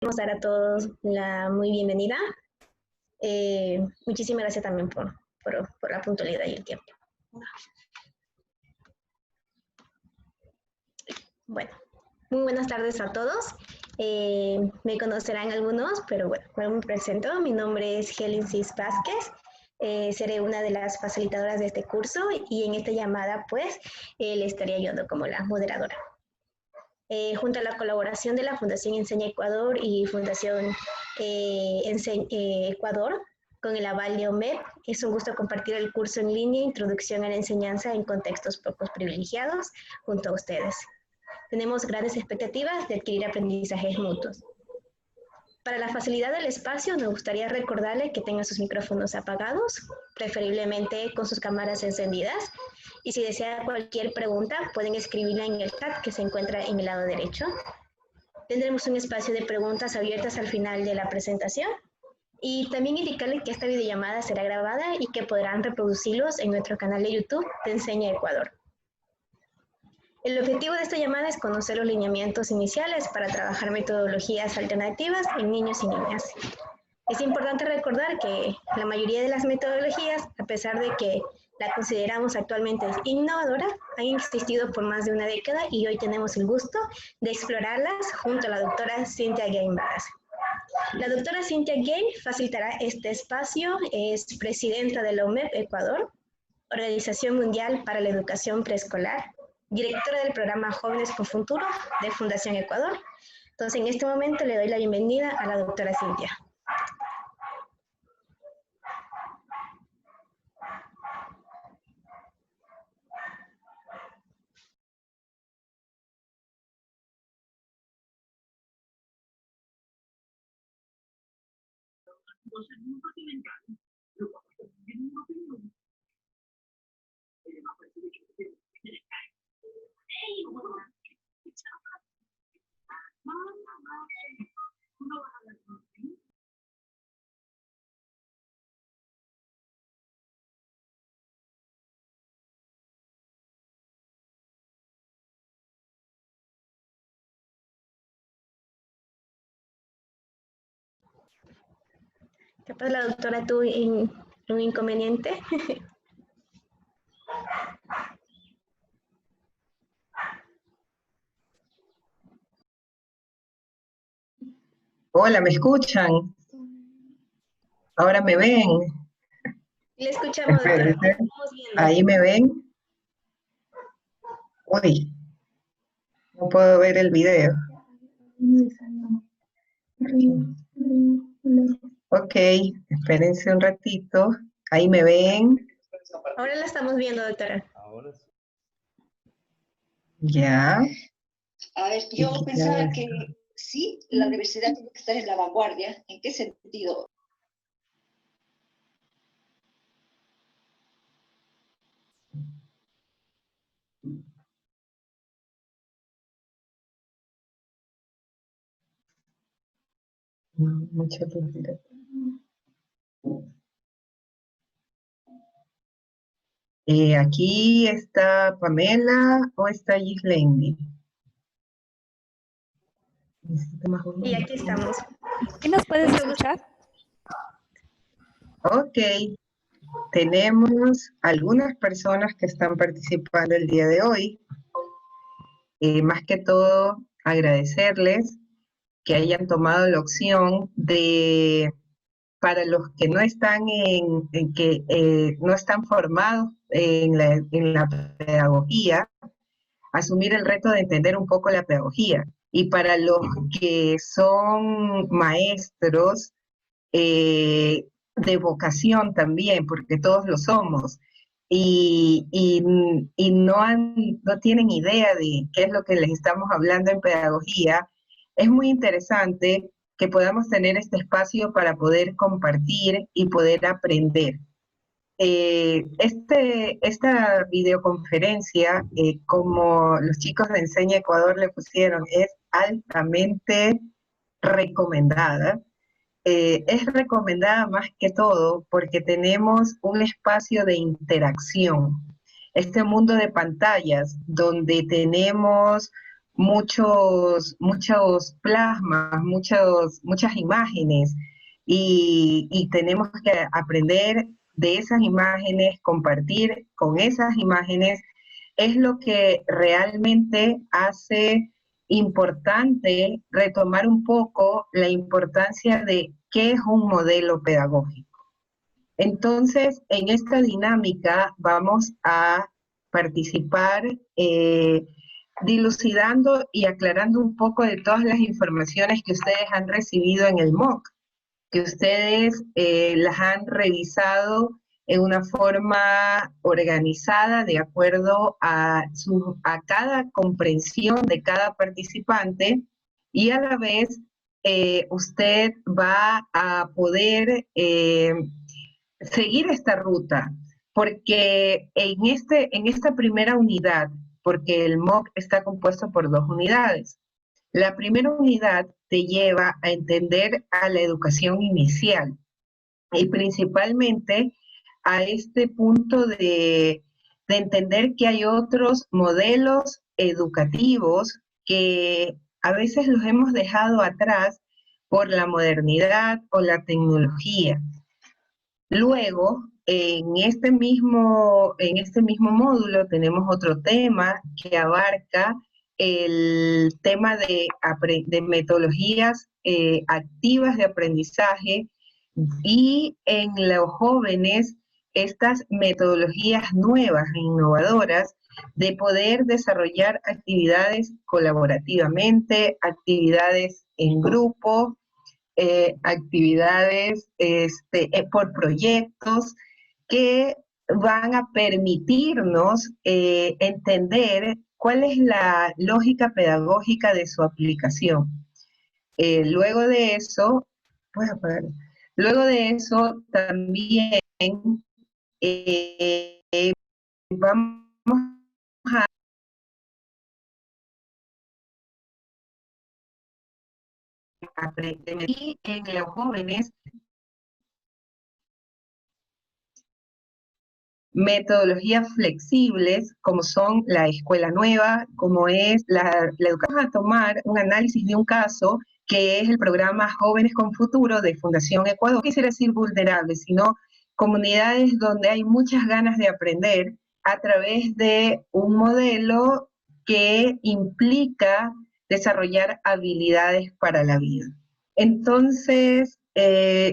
Queremos dar a todos la muy bienvenida. Muchísimas gracias también por la puntualidad y el tiempo. Bueno, muy buenas tardes a todos. Me conocerán algunos, pero bueno, me presento. Mi nombre es Helen Cis Vázquez. Seré una de las facilitadoras de este curso y en esta llamada pues le estaré ayudando como la moderadora. Junto a la colaboración de la Fundación Enseña Ecuador y Fundación Ecuador, con el aval de OMEP, es un gusto compartir el curso en línea Introducción a la Enseñanza en Contextos Pocos Privilegiados junto a ustedes. Tenemos grandes expectativas de adquirir aprendizajes mutuos. Para la facilidad del espacio, nos gustaría recordarle que tengan sus micrófonos apagados, preferiblemente con sus cámaras encendidas, y si desea cualquier pregunta, pueden escribirla en el chat que se encuentra en el lado derecho. Tendremos un espacio de preguntas abiertas al final de la presentación, y también indicarles que esta videollamada será grabada y que podrán reproducirlos en nuestro canal de YouTube de Enseña Ecuador. El objetivo de esta llamada es conocer los lineamientos iniciales para trabajar metodologías alternativas en niños y niñas. Es importante recordar que la mayoría de las metodologías, a pesar de que la consideramos actualmente innovadora, han existido por más de una década y hoy tenemos el gusto de explorarlas junto a la doctora Cynthia Gain Varas. La doctora Cynthia Gain facilitará este espacio, es presidenta de la OMEP Ecuador, Organización Mundial para la Educación Preescolar, directora del programa Jóvenes con Futuro de Fundación Ecuador. Entonces, en este momento le doy la bienvenida a la doctora Cynthia. Capaz la doctora tuvo un inconveniente. Hola, ¿me escuchan? ¿Ahora me ven? Le escuchamos, doctora. ¿Ahí me ven? Uy, no puedo ver el video. Ok, espérense un ratito. ¿Ahí me ven? Ahora la estamos viendo, doctora. Ya. A ver, yo pensaba que sí, la universidad tiene que estar en la vanguardia. ¿En qué sentido? Mucha publicidad. ¿Aquí está Pamela o está Gislendi? Y aquí estamos. ¿Sí nos puedes escuchar? Ok, tenemos algunas personas que están participando el día de hoy. Más que todo, agradecerles que hayan tomado la opción de, para los que no están no están formados en la pedagogía, asumir el reto de entender un poco la pedagogía. Y para los que son maestros, de vocación también, porque todos lo somos, y no tienen idea de qué es lo que les estamos hablando en pedagogía, es muy interesante que podamos tener este espacio para poder compartir y poder aprender. Esta videoconferencia, como los chicos de Enseña Ecuador le pusieron, es altamente recomendada. Es recomendada más que todo porque tenemos un espacio de interacción. Este mundo de pantallas donde tenemos muchos plasmas, muchas imágenes, y tenemos que aprender de esas imágenes, compartir con esas imágenes, es lo que realmente hace importante retomar un poco la importancia de qué es un modelo pedagógico. Entonces, en esta dinámica vamos a participar dilucidando y aclarando un poco de todas las informaciones que ustedes han recibido en el MOOC, que ustedes las han revisado en una forma organizada de acuerdo a cada comprensión de cada participante, y a la vez usted va a poder seguir esta ruta, porque en esta primera unidad, porque el MOOC está compuesto por 2 unidades. La primera unidad te lleva a entender a la educación inicial, y principalmente a este punto de entender que hay otros modelos educativos que a veces los hemos dejado atrás por la modernidad o la tecnología. Luego, en este mismo módulo tenemos otro tema que abarca el tema de metodologías activas de aprendizaje, y en los jóvenes estas metodologías nuevas e innovadoras de poder desarrollar actividades colaborativamente, actividades en grupo, actividades por proyectos que van a permitirnos entender cuál es la lógica pedagógica de su aplicación. Luego de eso, también vamos a aprender, y en los jóvenes metodologías flexibles, como son la escuela nueva, como es la educación. Vamos a tomar un análisis de un caso que es el programa Jóvenes con Futuro de Fundación Ecuador. No quisiera decir vulnerables, sino comunidades donde hay muchas ganas de aprender a través de un modelo que implica desarrollar habilidades para la vida. Entonces,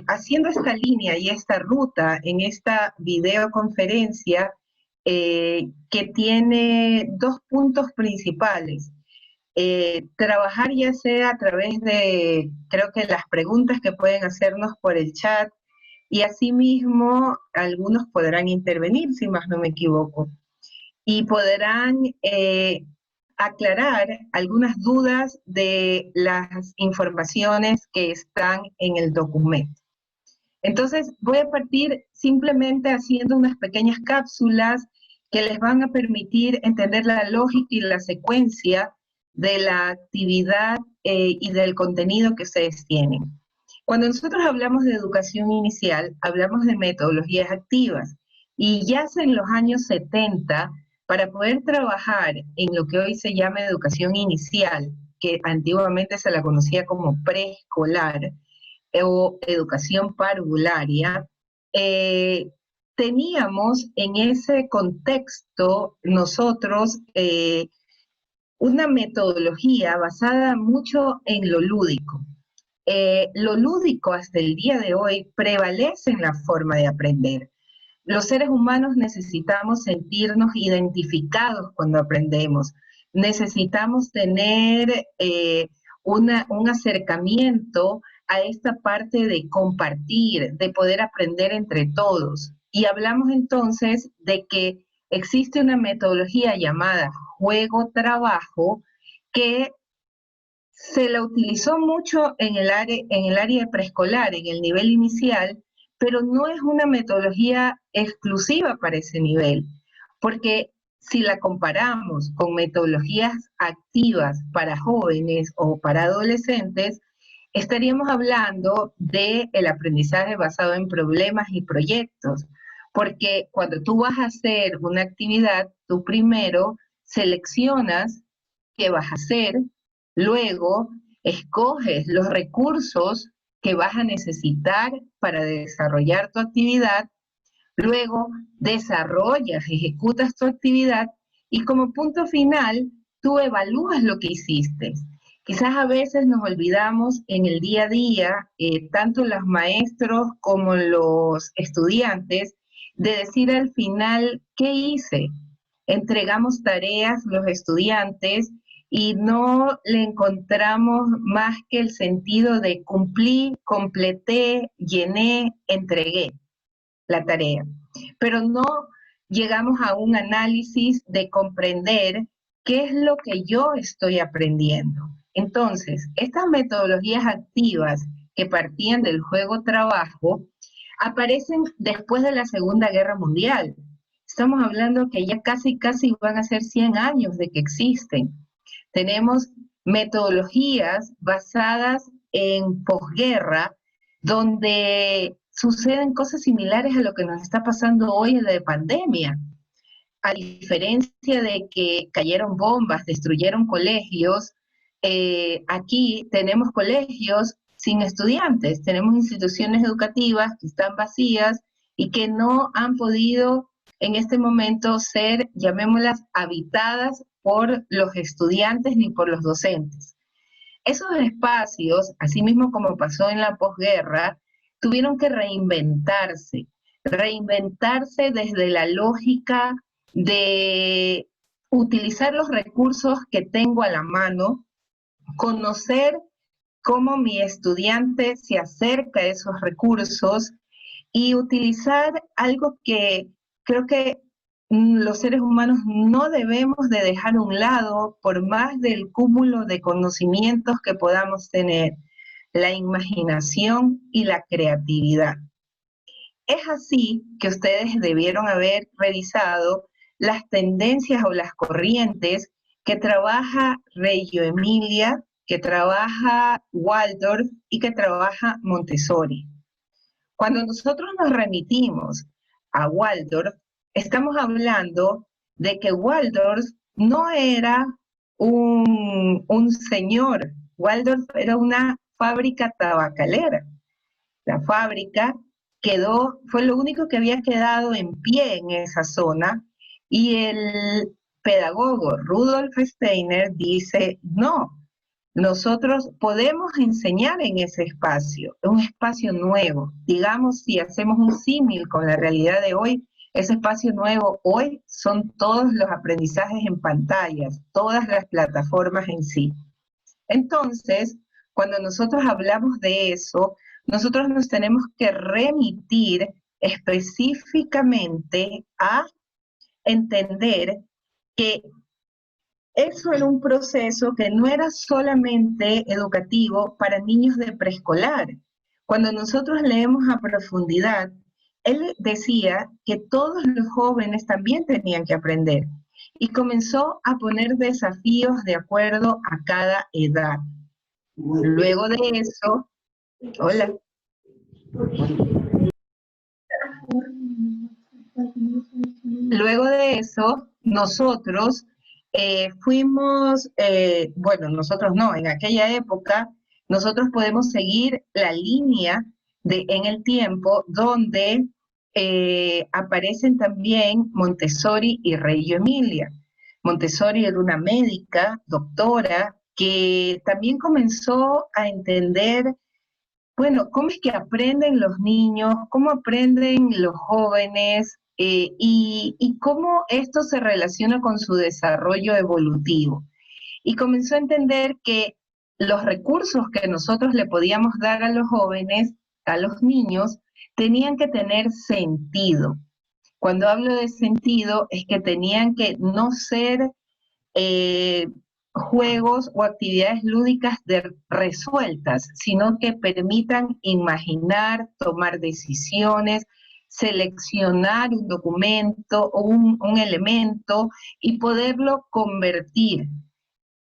haciendo esta línea y esta ruta en esta videoconferencia, que tiene 2 puntos principales. Trabajar ya sea a través de, creo que las preguntas que pueden hacernos por el chat, y asimismo algunos podrán intervenir, si más no me equivoco, y podrán aclarar algunas dudas de las informaciones que están en el documento. Entonces voy a partir simplemente haciendo unas pequeñas cápsulas que les van a permitir entender la lógica y la secuencia de la actividad y del contenido que ustedes tienen. Cuando nosotros hablamos de educación inicial, hablamos de metodologías activas, y ya hace en los años 70, para poder trabajar en lo que hoy se llama educación inicial, que antiguamente se la conocía como preescolar o educación parvularia, teníamos en ese contexto nosotros una metodología basada mucho en lo lúdico. Lo lúdico hasta el día de hoy prevalece en la forma de aprender. Los seres humanos necesitamos sentirnos identificados cuando aprendemos. Necesitamos tener un acercamiento a esta parte de compartir, de poder aprender entre todos. Y hablamos entonces de que existe una metodología llamada juego-trabajo que se la utilizó mucho en el área de preescolar, en el nivel inicial, pero no es una metodología exclusiva para ese nivel, porque si la comparamos con metodologías activas para jóvenes o para adolescentes, estaríamos hablando del aprendizaje basado en problemas y proyectos, porque cuando tú vas a hacer una actividad, tú primero seleccionas qué vas a hacer, luego escoges los recursos que vas a necesitar para desarrollar tu actividad, luego desarrollas, ejecutas tu actividad y como punto final tú evalúas lo que hiciste. Quizás a veces nos olvidamos en el día a día, tanto los maestros como los estudiantes, de decir al final, ¿qué hice? Entregamos tareas los estudiantes y no le encontramos más que el sentido de cumplí, completé, llené, entregué la tarea. Pero no llegamos a un análisis de comprender qué es lo que yo estoy aprendiendo. Entonces, estas metodologías activas que partían del juego-trabajo aparecen después de la Segunda Guerra Mundial. Estamos hablando que ya casi van a ser 100 años de que existen. Tenemos metodologías basadas en posguerra, donde suceden cosas similares a lo que nos está pasando hoy en la pandemia. A diferencia de que cayeron bombas, destruyeron colegios, aquí tenemos colegios sin estudiantes, tenemos instituciones educativas que están vacías y que no han podido en este momento ser, llamémoslas, habitadas por los estudiantes ni por los docentes. Esos espacios, así mismo como pasó en la posguerra, tuvieron que reinventarse desde la lógica de utilizar los recursos que tengo a la mano, conocer cómo mi estudiante se acerca a esos recursos y utilizar algo que creo que los seres humanos no debemos de dejar a un lado por más del cúmulo de conocimientos que podamos tener, la imaginación y la creatividad. Es así que ustedes debieron haber revisado las tendencias o las corrientes que trabaja Reggio Emilia, que trabaja Waldorf y que trabaja Montessori. Cuando nosotros nos remitimos a Waldorf, estamos hablando de que Waldorf no era un señor, Waldorf era una fábrica tabacalera. La fábrica fue lo único que había quedado en pie en esa zona y el pedagogo Rudolf Steiner dice, no, nosotros podemos enseñar en ese espacio, un espacio nuevo. Digamos, si hacemos un símil con la realidad de hoy, ese espacio nuevo hoy son todos los aprendizajes en pantallas, todas las plataformas en sí. Entonces, cuando nosotros hablamos de eso, nosotros nos tenemos que remitir específicamente a entender que eso era un proceso que no era solamente educativo para niños de preescolar. Cuando nosotros leemos a profundidad, él decía que todos los jóvenes también tenían que aprender y comenzó a poner desafíos de acuerdo a cada edad. Luego de eso, hola. Luego de eso, nosotros bueno, nosotros no, en aquella época, nosotros podemos seguir la línea en el tiempo donde aparecen también Montessori y Reggio Emilia. Montessori era una médica, doctora, que también comenzó a entender, bueno, cómo es que aprenden los niños, cómo aprenden los jóvenes y cómo esto se relaciona con su desarrollo evolutivo. Y comenzó a entender que los recursos que nosotros le podíamos dar a los jóvenes, a los niños, tenían que tener sentido. Cuando hablo de sentido, es que tenían que no ser juegos o actividades lúdicas resueltas, sino que permitan imaginar, tomar decisiones, seleccionar un documento o un elemento y poderlo convertir.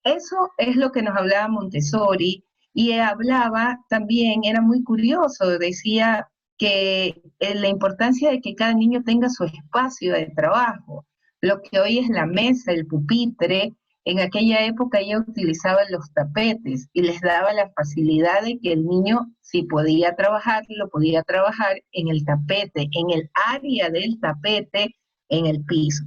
Eso es lo que nos hablaba Montessori y hablaba también, era muy curioso, decía que la importancia de que cada niño tenga su espacio de trabajo, lo que hoy es la mesa, el pupitre, En aquella época ella utilizaba los tapetes y les daba la facilidad de que el niño, si podía trabajar, lo podía trabajar en el tapete, en el área del tapete, en el piso.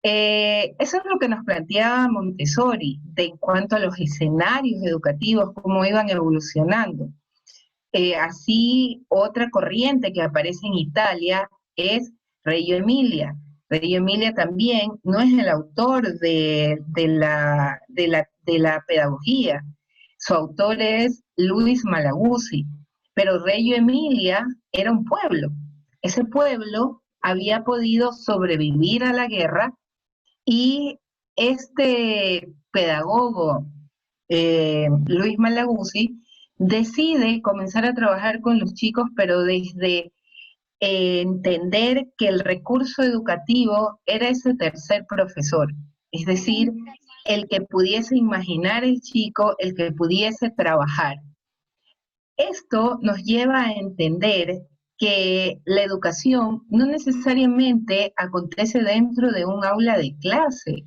Eso es lo que nos planteaba Montessori en cuanto a los escenarios educativos, cómo iban evolucionando. Así, otra corriente que aparece en Italia es Reggio Emilia. Reggio Emilia también no es el autor de la pedagogía. Su autor es Luis Malaguzzi, pero Reggio Emilia era un pueblo. Ese pueblo había podido sobrevivir a la guerra y este pedagogo, Luis Malaguzzi, decide comenzar a trabajar con los chicos, pero desde entender que el recurso educativo era ese tercer profesor, es decir, el que pudiese imaginar el chico, el que pudiese trabajar. Esto nos lleva a entender que la educación no necesariamente acontece dentro de un aula de clase,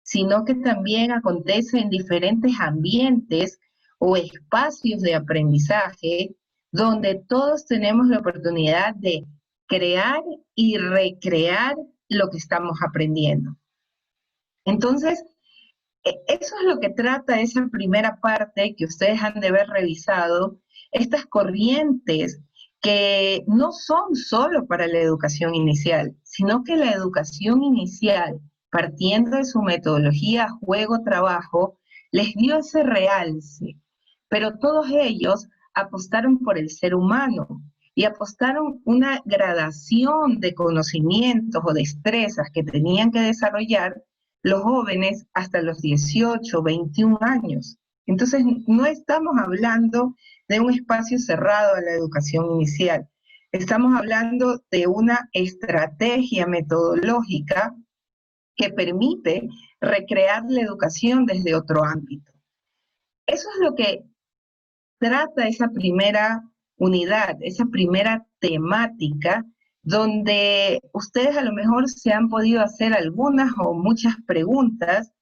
sino que también acontece en diferentes ambientes o espacios de aprendizaje donde todos tenemos la oportunidad de crear y recrear lo que estamos aprendiendo. Entonces, eso es lo que trata esa primera parte que ustedes han de haber revisado, estas corrientes que no son solo para la educación inicial, sino que la educación inicial, partiendo de su metodología juego-trabajo, les dio ese realce, pero todos ellos apostaron por el ser humano y apostaron una gradación de conocimientos o destrezas que tenían que desarrollar los jóvenes hasta los 18, 21 años. Entonces, no estamos hablando de un espacio cerrado a la educación inicial. Estamos hablando de una estrategia metodológica que permite recrear la educación desde otro ámbito. Eso es lo que trata esa primera unidad, esa primera temática, donde ustedes a lo mejor se han podido hacer algunas o muchas preguntas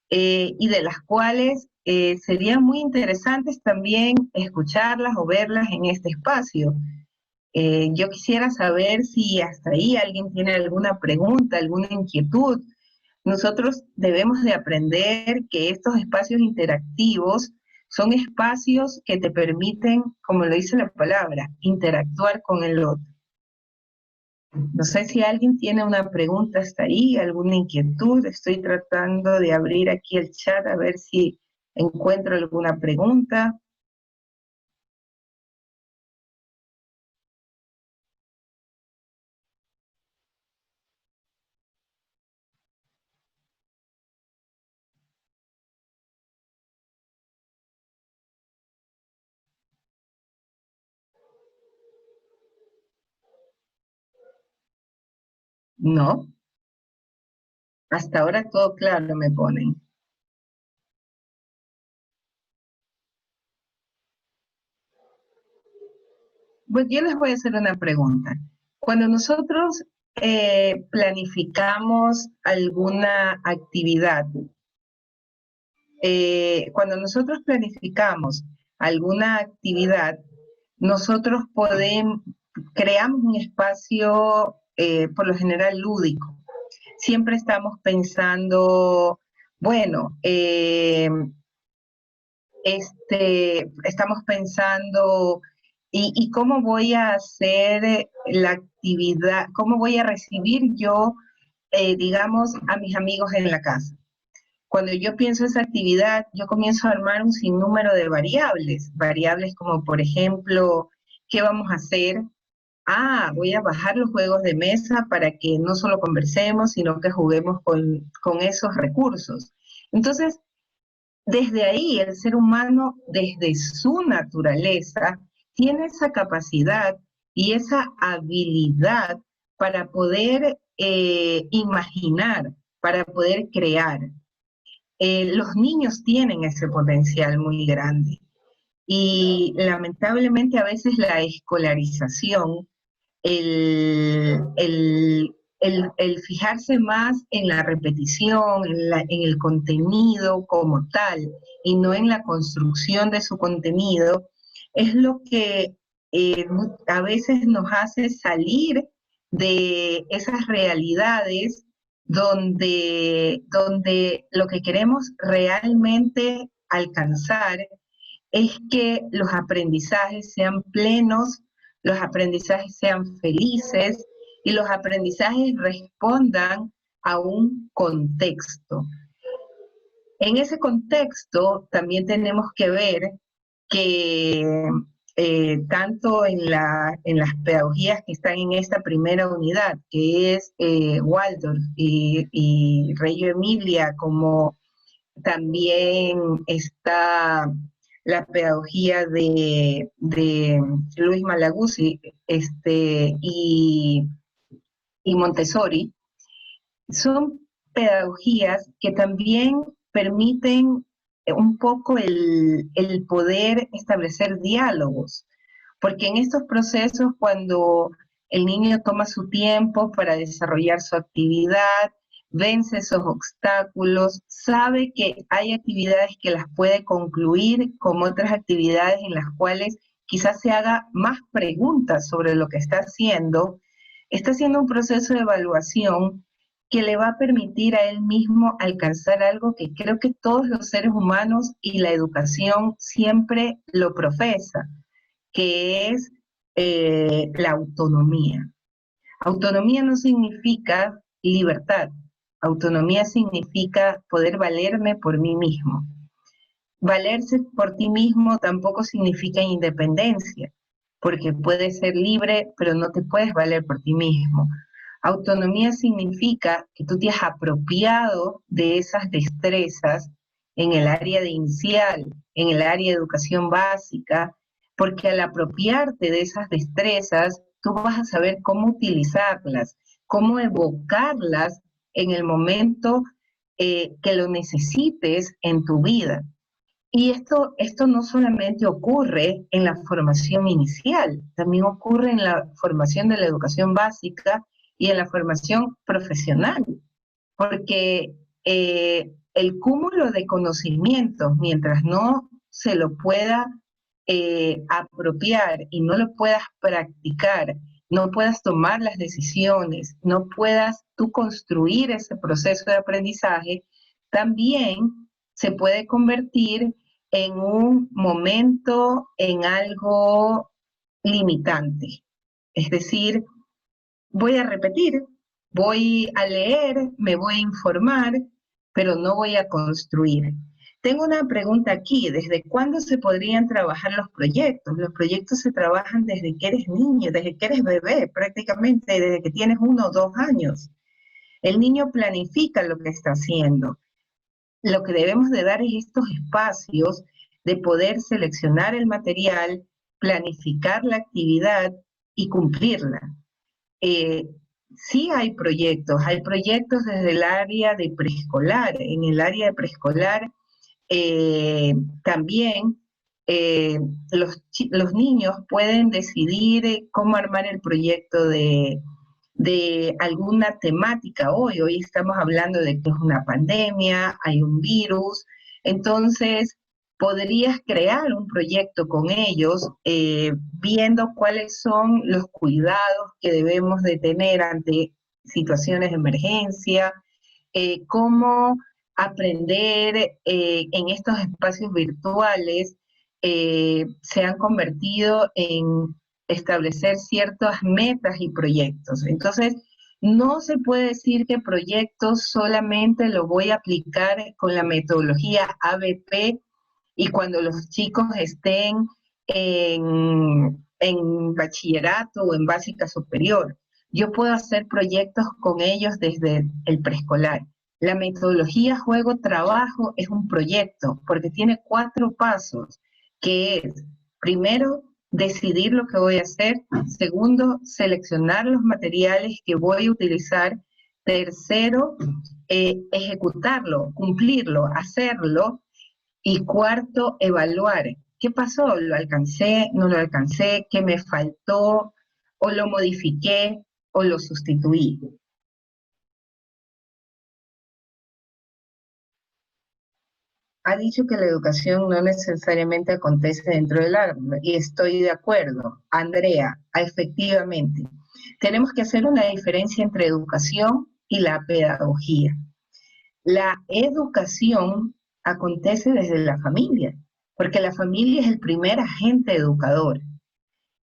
y de las cuales serían muy interesantes también escucharlas o verlas en este espacio. Yo quisiera saber si hasta ahí alguien tiene alguna pregunta, alguna inquietud. Nosotros debemos de aprender que estos espacios interactivos son espacios que te permiten, como lo dice la palabra, interactuar con el otro. No sé si alguien tiene una pregunta hasta ahí, alguna inquietud. Estoy tratando de abrir aquí el chat a ver si encuentro alguna pregunta. No. Hasta ahora todo claro me ponen. Pues yo les voy a hacer una pregunta. Cuando nosotros planificamos alguna actividad, nosotros creamos un espacio por lo general lúdico. Siempre estamos pensando, bueno, estamos pensando, ¿y cómo voy a hacer la actividad? ¿Cómo voy a recibir yo, digamos, a mis amigos en la casa? Cuando yo pienso esa actividad, yo comienzo a armar un sinnúmero de variables como, por ejemplo, ¿qué vamos a hacer? Voy a bajar los juegos de mesa para que no solo conversemos, sino que juguemos con esos recursos. Entonces, desde ahí, el ser humano, desde su naturaleza, tiene esa capacidad y esa habilidad para poder imaginar, para poder crear. Los niños tienen ese potencial muy grande y lamentablemente a veces la escolarización, el el fijarse más en la repetición, en el contenido como tal, y no en la construcción de su contenido, es lo que a veces nos hace salir de esas realidades donde lo que queremos realmente alcanzar es que los aprendizajes sean plenos, los aprendizajes sean felices y los aprendizajes respondan a un contexto. En ese contexto también tenemos que ver que tanto en las pedagogías que están en esta primera unidad, que es Waldorf y Reggio Emilia, como también está la pedagogía de Luis Malaguzzi y Montessori, son pedagogías que también permiten un poco el poder establecer diálogos, porque en estos procesos, cuando el niño toma su tiempo para desarrollar su actividad, vence esos obstáculos, sabe que hay actividades que las puede concluir, como otras actividades en las cuales quizás se haga más preguntas sobre lo que está haciendo un proceso de evaluación que le va a permitir a él mismo alcanzar algo que creo que todos los seres humanos y la educación siempre lo profesa, que es la autonomía. Autonomía no significa libertad, autonomía significa poder valerme por mí mismo. Valerse por ti mismo tampoco significa independencia, porque puedes ser libre, pero no te puedes valer por ti mismo. Autonomía significa que tú te has apropiado de esas destrezas en el área de inicial, en el área de educación básica, porque al apropiarte de esas destrezas, tú vas a saber cómo utilizarlas, cómo evocarlas en el momento que lo necesites en tu vida. Y esto no solamente ocurre en la formación inicial, también ocurre en la formación de la educación básica y en la formación profesional, porque el cúmulo de conocimientos, mientras no se lo pueda apropiar y no lo puedas practicar, no puedas tomar las decisiones, no puedas tú construir ese proceso de aprendizaje, también se puede convertir en un momento, en algo limitante. Es decir, voy a repetir, voy a leer, me voy a informar, pero no voy a construir. Tengo una pregunta aquí, ¿desde cuándo se podrían trabajar los proyectos? Los proyectos se trabajan desde que eres niño, desde que eres bebé, prácticamente desde que tienes 1 o 2 años. El niño planifica lo que está haciendo. Lo que debemos de dar es estos espacios de poder seleccionar el material, planificar la actividad y cumplirla. Sí hay proyectos desde el área de preescolar. En el área de preescolar también los niños pueden decidir cómo armar el proyecto de alguna temática. Hoy estamos hablando de que es una pandemia, hay un virus, entonces podrías crear un proyecto con ellos viendo cuáles son los cuidados que debemos de tener ante situaciones de emergencia, cómo aprender en estos espacios virtuales se han convertido en establecer ciertas metas y proyectos. Entonces, no se puede decir que proyectos solamente lo voy a aplicar con la metodología ABP y cuando los chicos estén en bachillerato o en básica superior. Yo puedo hacer proyectos con ellos desde el preescolar. La metodología juego-trabajo es un proyecto porque tiene 4 pasos, que es, primero, decidir lo que voy a hacer. Segundo, seleccionar los materiales que voy a utilizar. Tercero, ejecutarlo, cumplirlo, hacerlo. Y cuarto, evaluar. ¿Qué pasó? ¿Lo alcancé? ¿No lo alcancé? ¿Qué me faltó? ¿O lo modifiqué? ¿O lo sustituí? ha dicho que la educación no necesariamente acontece dentro del aula, y estoy de acuerdo. Andrea, efectivamente, tenemos que hacer una diferencia entre educación y la pedagogía. La educación acontece desde la familia, porque la familia es el primer agente educador.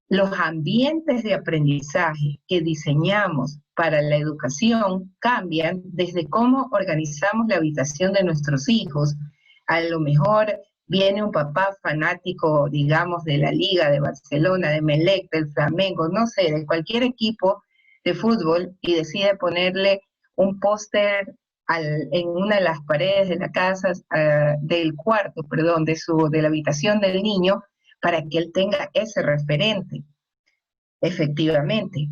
Los ambientes de aprendizaje que diseñamos para la educación cambian desde cómo organizamos la habitación de nuestros hijos. A lo mejor viene un papá fanático, digamos, de la Liga de Barcelona, de Melec, del Flamengo, no sé, de cualquier equipo de fútbol, y decide ponerle un póster en una de las paredes de la casa, del cuarto, perdón, de la habitación del niño, para que él tenga ese referente. Efectivamente,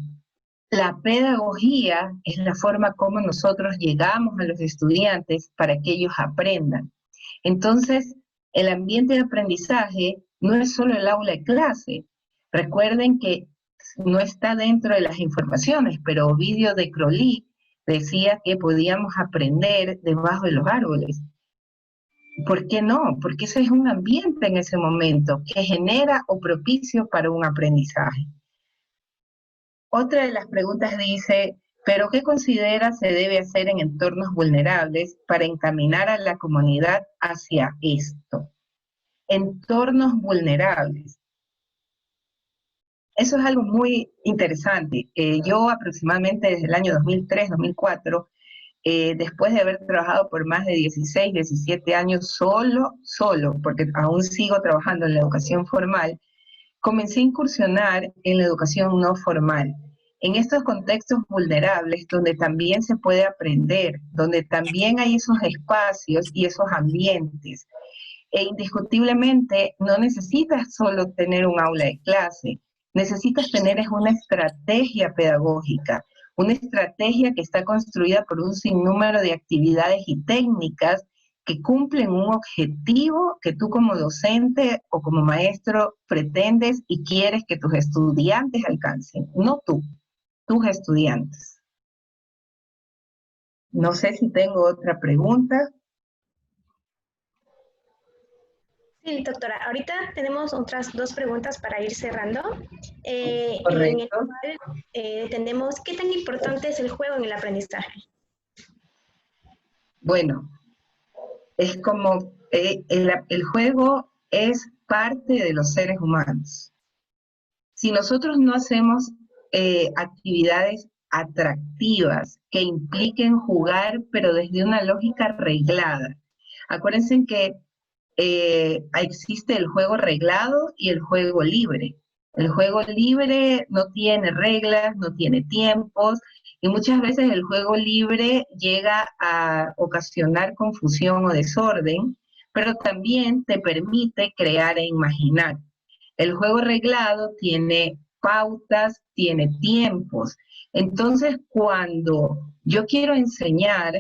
la pedagogía es la forma como nosotros llegamos a los estudiantes para que ellos aprendan. Entonces, el ambiente de aprendizaje no es solo el aula de clase. Recuerden que no está dentro de las informaciones, pero Ovidio de Crolí decía que podíamos aprender debajo de los árboles. ¿Por qué no? Porque ese es un ambiente en ese momento que genera o propicio para un aprendizaje. Otra de las preguntas dice, ¿pero qué considera se debe hacer en entornos vulnerables para encaminar a la comunidad hacia esto? Entornos vulnerables. Eso es algo muy interesante. Yo aproximadamente desde el año 2003-2004, después de haber trabajado por más de 16, 17 años solo, porque aún sigo trabajando en la educación formal, comencé a incursionar en la educación no formal, en estos contextos vulnerables donde también se puede aprender, donde también hay esos espacios y esos ambientes. E indiscutiblemente no necesitas solo tener un aula de clase, necesitas tener una estrategia pedagógica, una estrategia que está construida por un sinnúmero de actividades y técnicas que cumplen un objetivo que tú como docente o como maestro pretendes y quieres que tus estudiantes alcancen, no tú, tus estudiantes. No sé si tengo otra pregunta. Sí, doctora, ahorita tenemos otras dos preguntas para ir cerrando. Correcto. En el cual entendemos qué tan importante es el juego en el aprendizaje. Bueno, es como el juego es parte de los seres humanos. Si nosotros no hacemos actividades atractivas que impliquen jugar, pero desde una lógica reglada. Acuérdense que existe el juego reglado y el juego libre. El juego libre no tiene reglas, no tiene tiempos, y muchas veces el juego libre llega a ocasionar confusión o desorden, pero también te permite crear e imaginar. El juego reglado tiene pautas, tiene tiempos. Entonces, cuando yo quiero enseñar,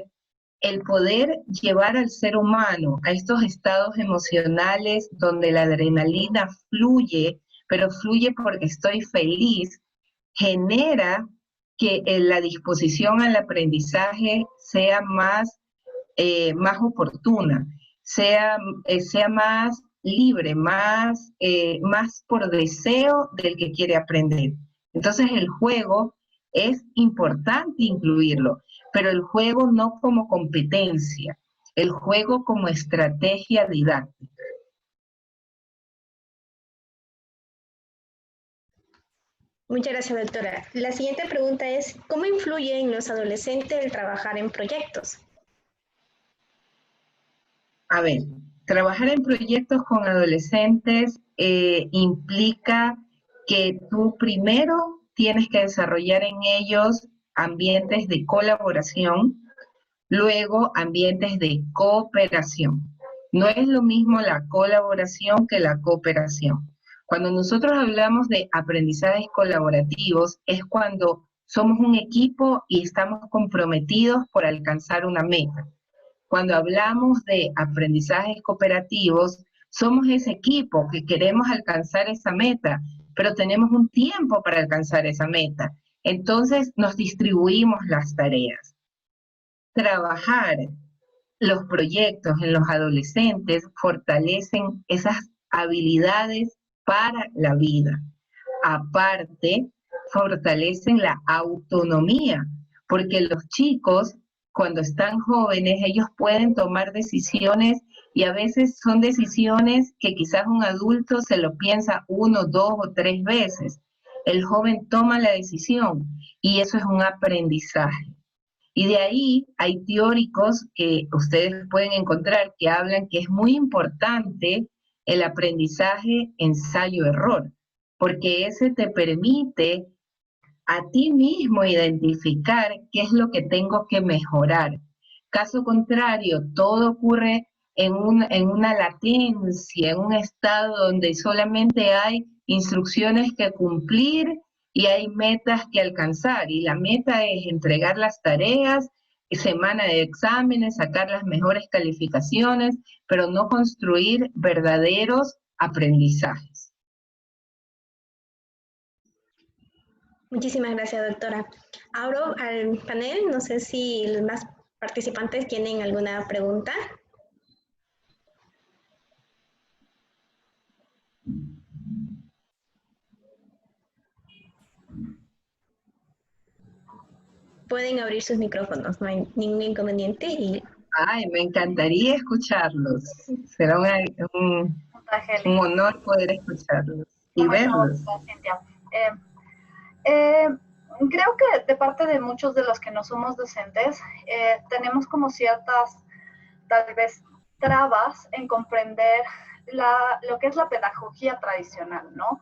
el poder llevar al ser humano a estos estados emocionales donde la adrenalina fluye, pero fluye porque estoy feliz, genera que la disposición al aprendizaje sea más oportuna, sea más libre, más por deseo del que quiere aprender. Entonces el juego es importante incluirlo, pero el juego no como competencia, el juego como estrategia didáctica. Muchas gracias, doctora. La siguiente pregunta es, ¿cómo influye en los adolescentes el trabajar en proyectos? A ver, trabajar en proyectos con adolescentes implica que tú primero tienes que desarrollar en ellos ambientes de colaboración, luego ambientes de cooperación. No es lo mismo la colaboración que la cooperación. Cuando nosotros hablamos de aprendizajes colaborativos es cuando somos un equipo y estamos comprometidos por alcanzar una meta. Cuando hablamos de aprendizajes cooperativos, somos ese equipo que queremos alcanzar esa meta, pero tenemos un tiempo para alcanzar esa meta. Entonces nos distribuimos las tareas. Trabajar los proyectos en los adolescentes fortalecen esas habilidades para la vida. Aparte, fortalecen la autonomía, porque los chicos, cuando están jóvenes, ellos pueden tomar decisiones y a veces son decisiones que quizás un adulto se lo piensa 1, 2 o 3 veces. El joven toma la decisión y eso es un aprendizaje. Y de ahí hay teóricos que ustedes pueden encontrar que hablan que es muy importante el aprendizaje ensayo-error, porque ese te permite a ti mismo identificar qué es lo que tengo que mejorar. Caso contrario, todo ocurre en una latencia, en un estado donde solamente hay instrucciones que cumplir y hay metas que alcanzar. Y la meta es entregar las tareas, semana de exámenes, sacar las mejores calificaciones, pero no construir verdaderos aprendizajes. Muchísimas gracias, doctora. Abro al panel, no sé si los más participantes tienen alguna pregunta. Pueden abrir sus micrófonos, no hay ningún inconveniente. Ay, me encantaría escucharlos. Será un honor poder escucharlos y verlos. Cintia. Creo que de parte de muchos de los que no somos docentes, tenemos como ciertas, tal vez, trabas en comprender lo que es la pedagogía tradicional, ¿no?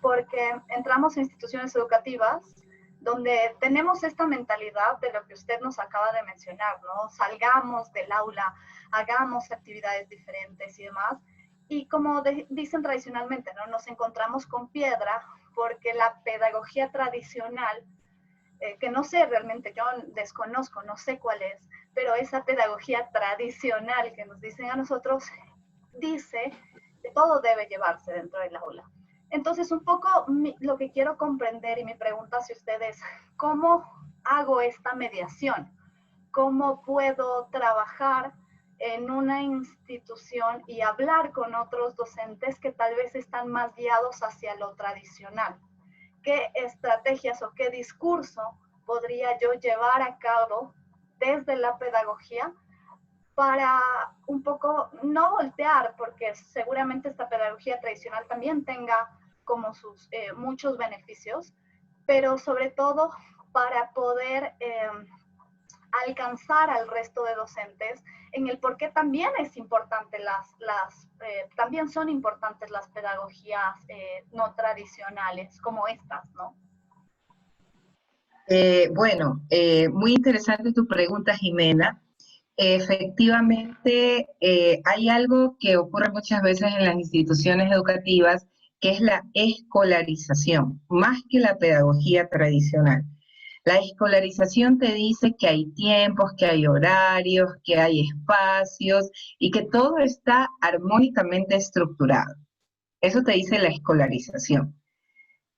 Porque entramos a instituciones educativas donde tenemos esta mentalidad de lo que usted nos acaba de mencionar, ¿no? Salgamos del aula, hagamos actividades diferentes y demás. Y como dicen tradicionalmente, ¿no? Nos encontramos con piedra porque la pedagogía tradicional, que no sé realmente, yo desconozco, no sé cuál es, pero esa pedagogía tradicional que nos dicen a nosotros dice que todo debe llevarse dentro del aula. Entonces, un poco lo que quiero comprender y mi pregunta hacia ustedes, ¿cómo hago esta mediación? ¿Cómo puedo trabajar en una institución y hablar con otros docentes que tal vez están más guiados hacia lo tradicional? ¿Qué estrategias o qué discurso podría yo llevar a cabo desde la pedagogía para un poco no voltear, porque seguramente esta pedagogía tradicional también tenga como sus muchos beneficios, pero sobre todo para poder alcanzar al resto de docentes en el por qué también es importante también son importantes las pedagogías no tradicionales como estas, ¿no? Bueno, muy interesante tu pregunta, Jimena. Efectivamente, hay algo que ocurre muchas veces en las instituciones educativas, que es la escolarización, más que la pedagogía tradicional. La escolarización te dice que hay tiempos, que hay horarios, que hay espacios y que todo está armónicamente estructurado. Eso te dice la escolarización.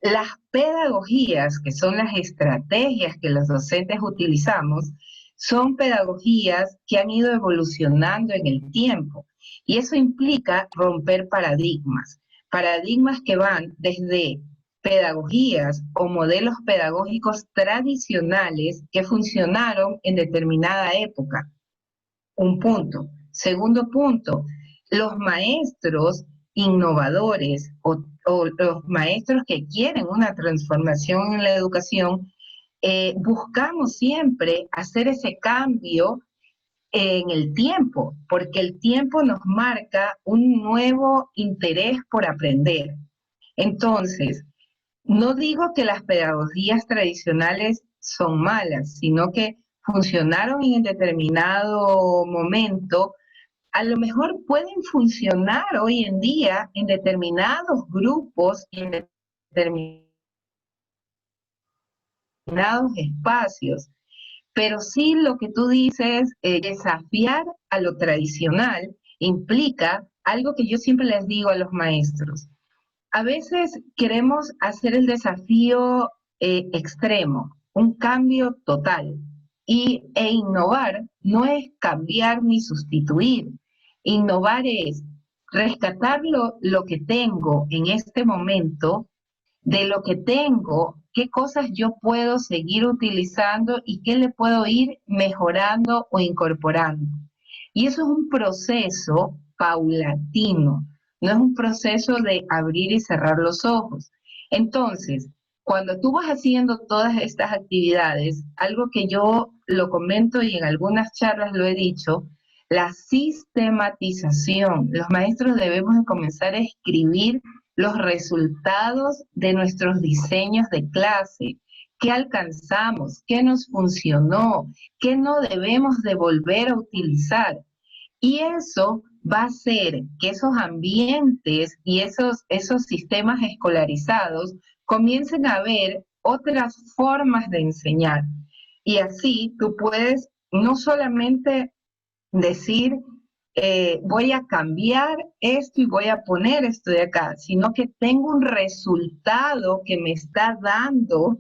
Las pedagogías, que son las estrategias que los docentes utilizamos, son pedagogías que han ido evolucionando en el tiempo. Y eso implica romper paradigmas, paradigmas que van desde pedagogías o modelos pedagógicos tradicionales que funcionaron en determinada época. Un punto. Segundo punto, los maestros innovadores o los maestros que quieren una transformación en la educación, buscamos siempre hacer ese cambio en el tiempo, porque el tiempo nos marca un nuevo interés por aprender. Entonces, no digo que las pedagogías tradicionales son malas, sino que funcionaron en determinado momento. A lo mejor pueden funcionar hoy en día en determinados grupos y en determinados espacios, pero sí lo que tú dices, desafiar a lo tradicional implica algo que yo siempre les digo a los maestros. A veces queremos hacer el desafío extremo, un cambio total, E innovar no es cambiar ni sustituir. Innovar es rescatar lo que tengo en este momento, de lo que tengo, qué cosas yo puedo seguir utilizando y qué le puedo ir mejorando o incorporando. Y eso es un proceso paulatino, no es un proceso de abrir y cerrar los ojos. Entonces, cuando tú vas haciendo todas estas actividades, algo que yo lo comento y en algunas charlas lo he dicho, la sistematización. Los maestros debemos de comenzar a escribir los resultados de nuestros diseños de clase, qué alcanzamos, qué nos funcionó, qué no debemos de volver a utilizar. Y eso va a hacer que esos ambientes y esos sistemas escolarizados comiencen a ver otras formas de enseñar. Y así tú puedes no solamente decir, voy a cambiar esto y voy a poner esto de acá, sino que tengo un resultado que me está dando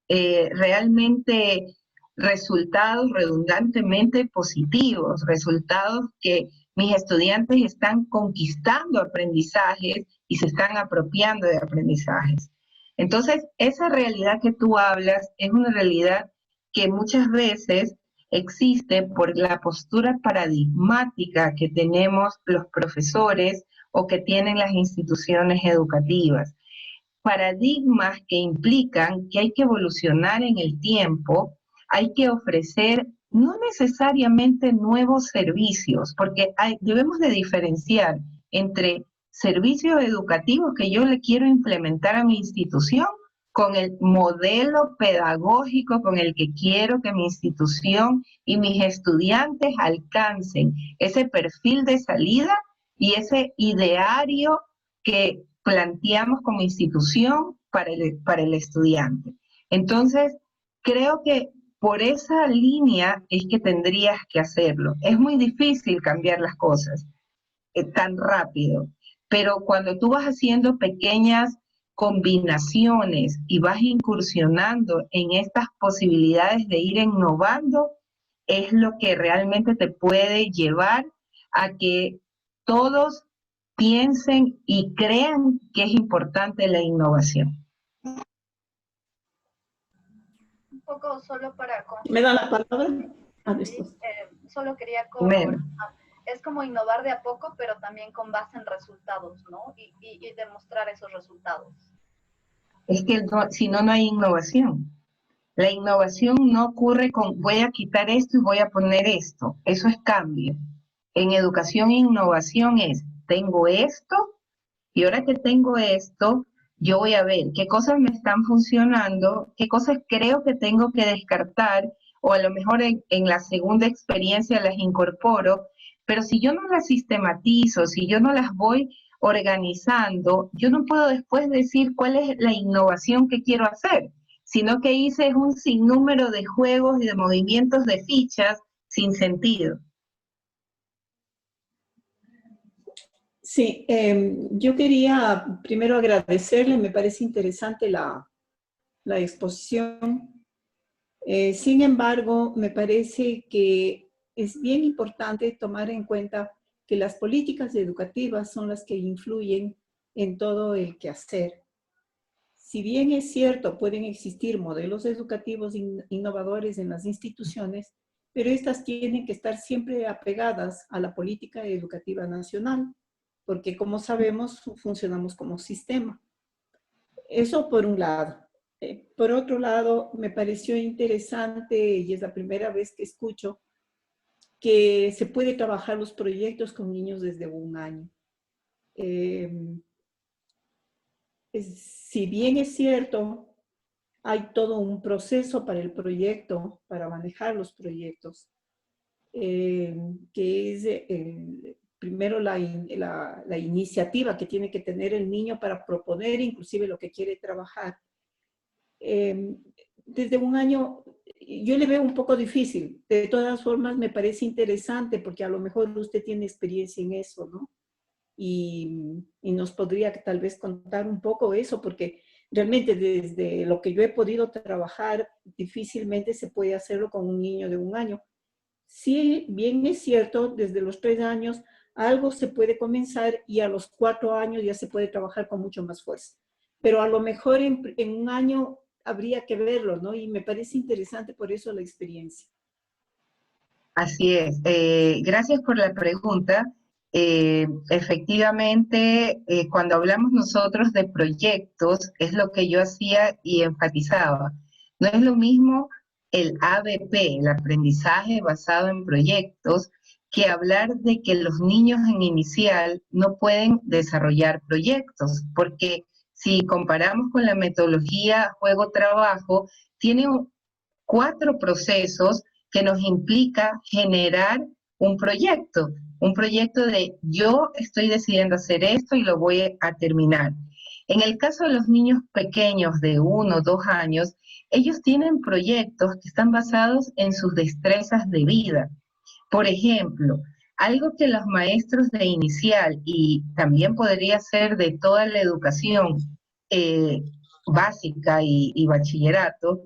realmente resultados redundantemente positivos, resultados que mis estudiantes están conquistando aprendizajes y se están apropiando de aprendizajes. Entonces, esa realidad que tú hablas es una realidad que muchas veces existe por la postura paradigmática que tenemos los profesores o que tienen las instituciones educativas. Paradigmas que implican que hay que evolucionar en el tiempo, hay que ofrecer no necesariamente nuevos servicios, porque debemos de diferenciar entre servicios educativos que yo le quiero implementar a mi institución con el modelo pedagógico con el que quiero que mi institución y mis estudiantes alcancen ese perfil de salida y ese ideario que planteamos como institución para el estudiante. Entonces, creo que por esa línea es que tendrías que hacerlo. Es muy difícil cambiar las cosas tan rápido, pero cuando tú vas haciendo pequeñas combinaciones y vas incursionando en estas posibilidades de ir innovando, es lo que realmente te puede llevar a que todos piensen y crean que es importante la innovación. Un poco solo para... ¿Me da la palabra? Después. Solo quería corroborar. Es como innovar de a poco, pero también con base en resultados, ¿no? Y demostrar esos resultados. Es que si no, no hay innovación. La innovación no ocurre con voy a quitar esto y voy a poner esto. Eso es cambio. En educación, innovación es, tengo esto y ahora que tengo esto, yo voy a ver qué cosas me están funcionando, qué cosas creo que tengo que descartar, o a lo mejor en la segunda experiencia las incorporo, pero si yo no las sistematizo, si yo no las voy organizando, yo no puedo después decir cuál es la innovación que quiero hacer, sino que hice un sinnúmero de juegos y de movimientos de fichas sin sentido. Sí, yo quería primero agradecerle, me parece interesante la exposición. Sin embargo, me parece que es bien importante tomar en cuenta que las políticas educativas son las que influyen en todo el quehacer. Si bien es cierto, pueden existir modelos educativos innovadores en las instituciones, pero estas tienen que estar siempre apegadas a la política educativa nacional, porque como sabemos, funcionamos como sistema. Eso por un lado. Por otro lado, me pareció interesante, y es la primera vez que escucho, que se puede trabajar los proyectos con niños desde 1 año. Si bien es cierto, hay todo un proceso para el proyecto, para manejar los proyectos, que es primero la iniciativa que tiene que tener el niño para proponer inclusive lo que quiere trabajar. Desde 1 año yo le veo un poco difícil. De todas formas me parece interesante porque a lo mejor usted tiene experiencia en eso, ¿no? Y nos podría tal vez contar un poco eso, porque realmente desde lo que yo he podido trabajar, difícilmente se puede hacerlo con un niño de 1 año. Sí, bien es cierto, desde los 3 años algo se puede comenzar y a los 4 años ya se puede trabajar con mucho más fuerza. Pero a lo mejor en 1 año habría que verlo, ¿no? Y me parece interesante por eso la experiencia. Así es. Gracias por la pregunta. Efectivamente, cuando hablamos nosotros de proyectos, es lo que yo hacía y enfatizaba. No es lo mismo el ABP, el aprendizaje basado en proyectos, que hablar de que los niños en inicial no pueden desarrollar proyectos, porque si comparamos con la metodología juego-trabajo, tiene 4 procesos que nos implica generar un proyecto de yo estoy decidiendo hacer esto y lo voy a terminar. En el caso de los niños pequeños de 1 o 2 años, ellos tienen proyectos que están basados en sus destrezas de vida. Por ejemplo, algo que los maestros de inicial y también podría ser de toda la educación eh, básica y bachillerato,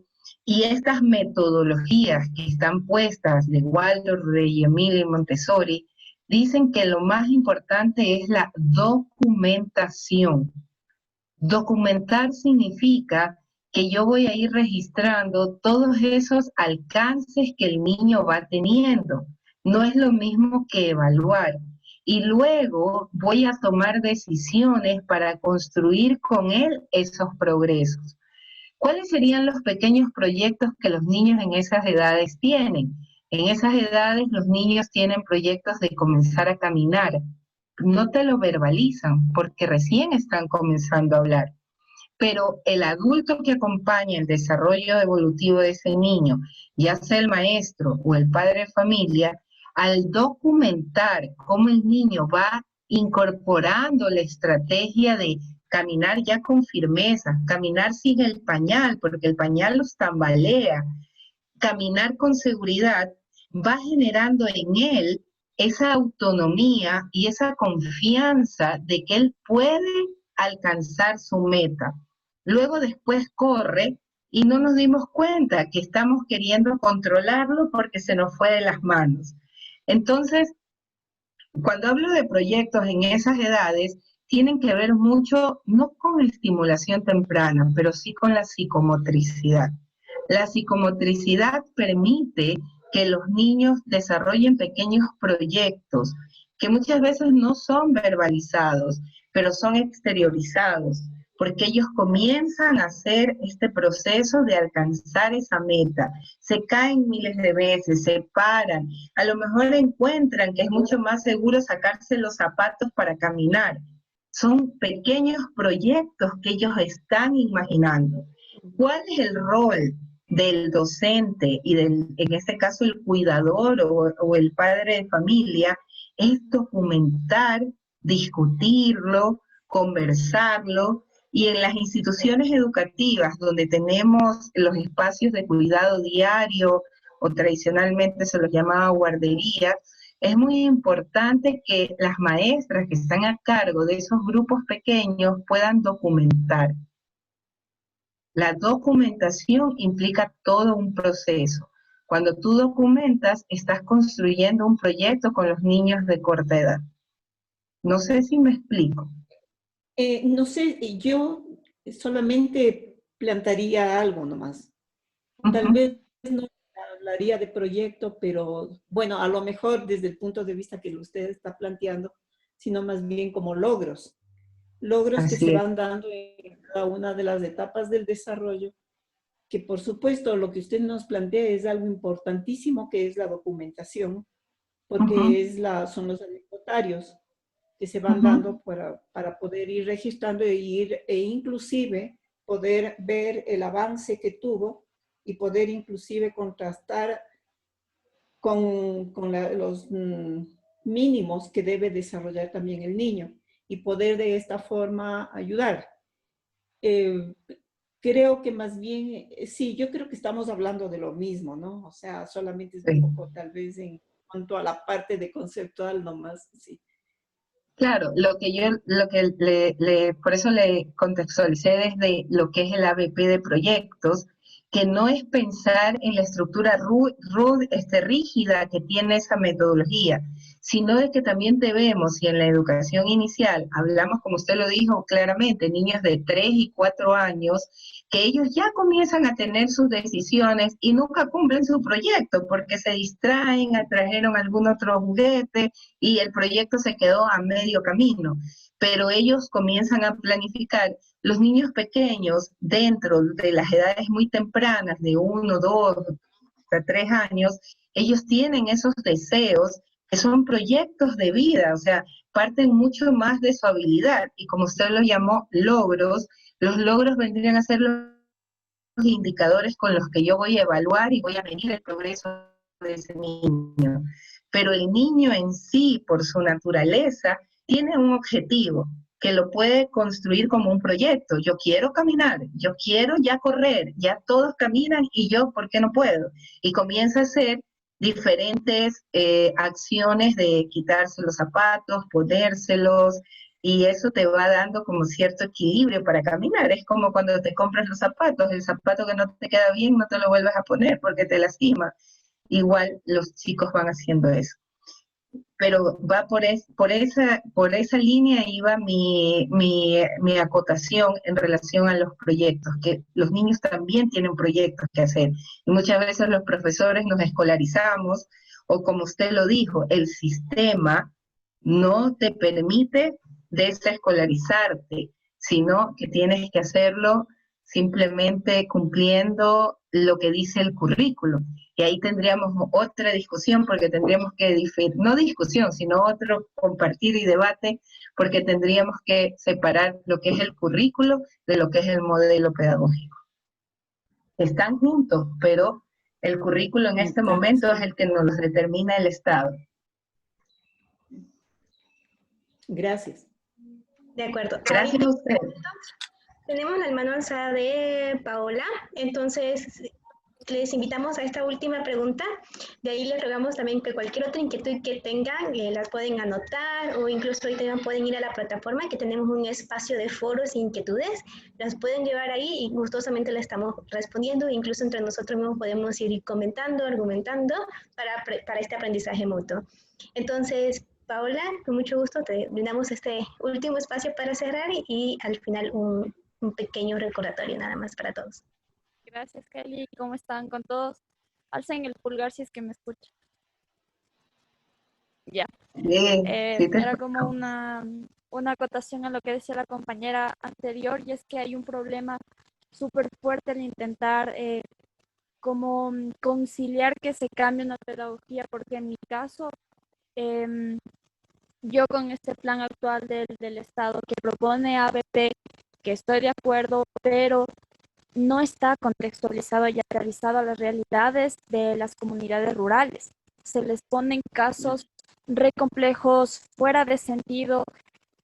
y estas metodologías que están puestas de Waldorf, Reggio-Emilia y Montessori, dicen que lo más importante es la documentación. Documentar significa que yo voy a ir registrando todos esos alcances que el niño va teniendo. No es lo mismo que evaluar. Y luego voy a tomar decisiones para construir con él esos progresos. ¿Cuáles serían los pequeños proyectos que los niños en esas edades tienen? En esas edades los niños tienen proyectos de comenzar a caminar. No te lo verbalizan porque recién están comenzando a hablar. Pero el adulto que acompaña el desarrollo evolutivo de ese niño, ya sea el maestro o el padre de familia, al documentar cómo el niño va incorporando la estrategia de caminar ya con firmeza, caminar sin el pañal, porque el pañal los tambalea, caminar con seguridad, va generando en él esa autonomía y esa confianza de que él puede alcanzar su meta. Luego después corre y no nos dimos cuenta que estamos queriendo controlarlo porque se nos fue de las manos. Entonces, cuando hablo de proyectos en esas edades, tienen que ver mucho, no con estimulación temprana, pero sí con la psicomotricidad. La psicomotricidad permite que los niños desarrollen pequeños proyectos que muchas veces no son verbalizados, pero son exteriorizados, porque ellos comienzan a hacer este proceso de alcanzar esa meta. Se caen miles de veces, se paran, a lo mejor encuentran que es mucho más seguro sacarse los zapatos para caminar. Son pequeños proyectos que ellos están imaginando. ¿Cuál es el rol del docente y en este caso el cuidador o el padre de familia? Es documentar, discutirlo, conversarlo, y en las instituciones educativas donde tenemos los espacios de cuidado diario o tradicionalmente se los llamaba guarderías, es muy importante que las maestras que están a cargo de esos grupos pequeños puedan documentar. La documentación implica todo un proceso. Cuando tú documentas, estás construyendo un proyecto con los niños de corta edad. No sé si me explico. No sé, yo solamente plantaría algo nomás. Tal vez no hablaría de proyecto, pero bueno, a lo mejor desde el punto de vista que usted está planteando, sino más bien como logros. Logros que se van dando en cada una de las etapas del desarrollo, que por supuesto lo que usted nos plantea es algo importantísimo, que es la documentación, porque son los anecdotarios que se van dando para poder ir registrando e inclusive poder ver el avance que tuvo y poder inclusive contrastar con los mínimos que debe desarrollar también el niño y poder de esta forma ayudar. Creo que más bien, sí, yo creo que estamos hablando de lo mismo, ¿no? O sea, solamente es un poco tal vez en cuanto a la parte de conceptual nomás, sí. Claro, por eso le contextualicé desde lo que es el ABP de proyectos, que no es pensar en la estructura rígida que tiene esa metodología, sino de que también debemos, y en la educación inicial, hablamos, como usted lo dijo claramente, niños de 3 y 4 años, que ellos ya comienzan a tener sus decisiones y nunca cumplen su proyecto porque se distraen, atrajeron algún otro juguete, y el proyecto se quedó a medio camino, pero ellos comienzan a planificar. Los niños pequeños, dentro de las edades muy tempranas, de 1, 2, hasta 3 años, ellos tienen esos deseos que son proyectos de vida, o sea, parten mucho más de su habilidad, y como usted lo llamó, logros, los logros vendrían a ser los indicadores con los que yo voy a evaluar y voy a medir el progreso de ese niño. Pero el niño en sí, por su naturaleza, tiene un objetivo que lo puede construir como un proyecto. Yo quiero caminar, yo quiero ya correr, ya todos caminan y yo, ¿por qué no puedo? Y comienza a hacer diferentes acciones de quitarse los zapatos, ponérselos, y eso te va dando como cierto equilibrio para caminar. Es como cuando te compras los zapatos, el zapato que no te queda bien no te lo vuelves a poner porque te lastima. Igual los chicos van haciendo eso. Pero va por esa línea iba mi acotación en relación a los proyectos, que los niños también tienen proyectos que hacer. Y muchas veces los profesores nos escolarizamos, o como usted lo dijo, el sistema no te permite desescolarizarte, sino que tienes que hacerlo simplemente cumpliendo lo que dice el currículo. Y ahí tendríamos otra discusión, porque tendríamos que, no discusión, sino otro compartir y debate, porque tendríamos que separar lo que es el currículo de lo que es el modelo pedagógico. Están juntos, pero el currículo en este momento es el que nos determina el Estado. Gracias. De acuerdo. Gracias a usted. Tenemos la mano alzada de Paola, entonces les invitamos a esta última pregunta. De ahí les rogamos también que cualquier otra inquietud que tengan las pueden anotar, o incluso ahí también pueden ir a la plataforma, que tenemos un espacio de foros e inquietudes. Las pueden llevar ahí y gustosamente las estamos respondiendo. Incluso entre nosotros mismos podemos ir comentando, argumentando para este aprendizaje mutuo. Entonces, Paola, con mucho gusto te brindamos este último espacio para cerrar y al final un pequeño recordatorio nada más para todos. Gracias, Kelly. ¿Cómo están con todos? Alcen el pulgar si es que me escuchan. Ya. Era como una acotación a lo que decía la compañera anterior, y es que hay un problema súper fuerte al intentar como conciliar que se cambie una pedagogía, porque en mi caso, yo con este plan actual del Estado que propone ABP, que estoy de acuerdo, pero no está contextualizado y aterrizado a las realidades de las comunidades rurales. Se les ponen casos re complejos, fuera de sentido,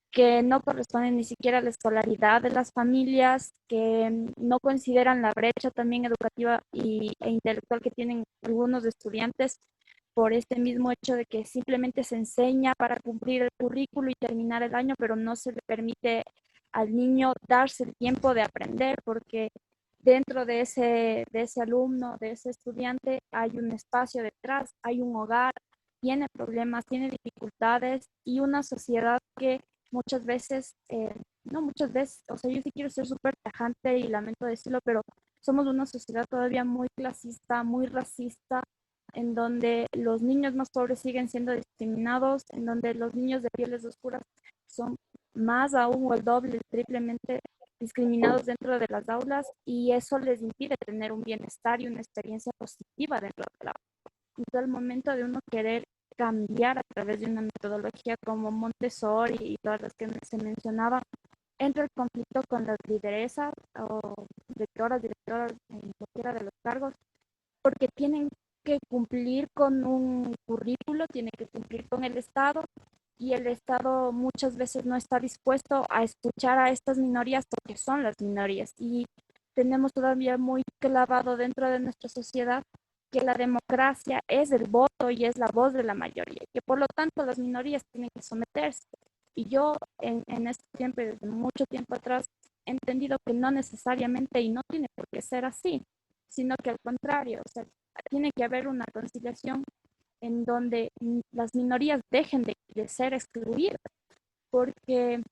que no corresponden ni siquiera a la escolaridad de las familias, que no consideran la brecha también educativa e intelectual que tienen algunos estudiantes por este mismo hecho de que simplemente se enseña para cumplir el currículo y terminar el año, pero no se le permite al niño darse el tiempo de aprender, porque dentro de ese alumno, de ese estudiante, hay un espacio detrás, hay un hogar, tiene problemas, tiene dificultades, y una sociedad que muchas veces, no muchas veces, o sea, yo sí quiero ser súper tajante y lamento decirlo, pero somos una sociedad todavía muy clasista, muy racista, en donde los niños más pobres siguen siendo discriminados, en donde los niños de pieles oscuras son más aún o el doble, triplemente discriminados dentro de las aulas, y eso les impide tener un bienestar y una experiencia positiva dentro de la aula. Entonces, al momento de uno querer cambiar a través de una metodología como Montessori y todas las que se mencionaba, entra el conflicto con las lideresas o directoras en cualquiera de los cargos, porque tienen que cumplir con un currículo, tienen que cumplir con el Estado, y el Estado muchas veces no está dispuesto a escuchar a estas minorías porque son las minorías, y tenemos todavía muy clavado dentro de nuestra sociedad que la democracia es el voto y es la voz de la mayoría, que por lo tanto las minorías tienen que someterse. Y yo en este tiempo y desde mucho tiempo atrás he entendido que no necesariamente y no tiene por qué ser así, sino que al contrario, o sea, tiene que haber una conciliación en donde las minorías dejen de ser excluidas, porque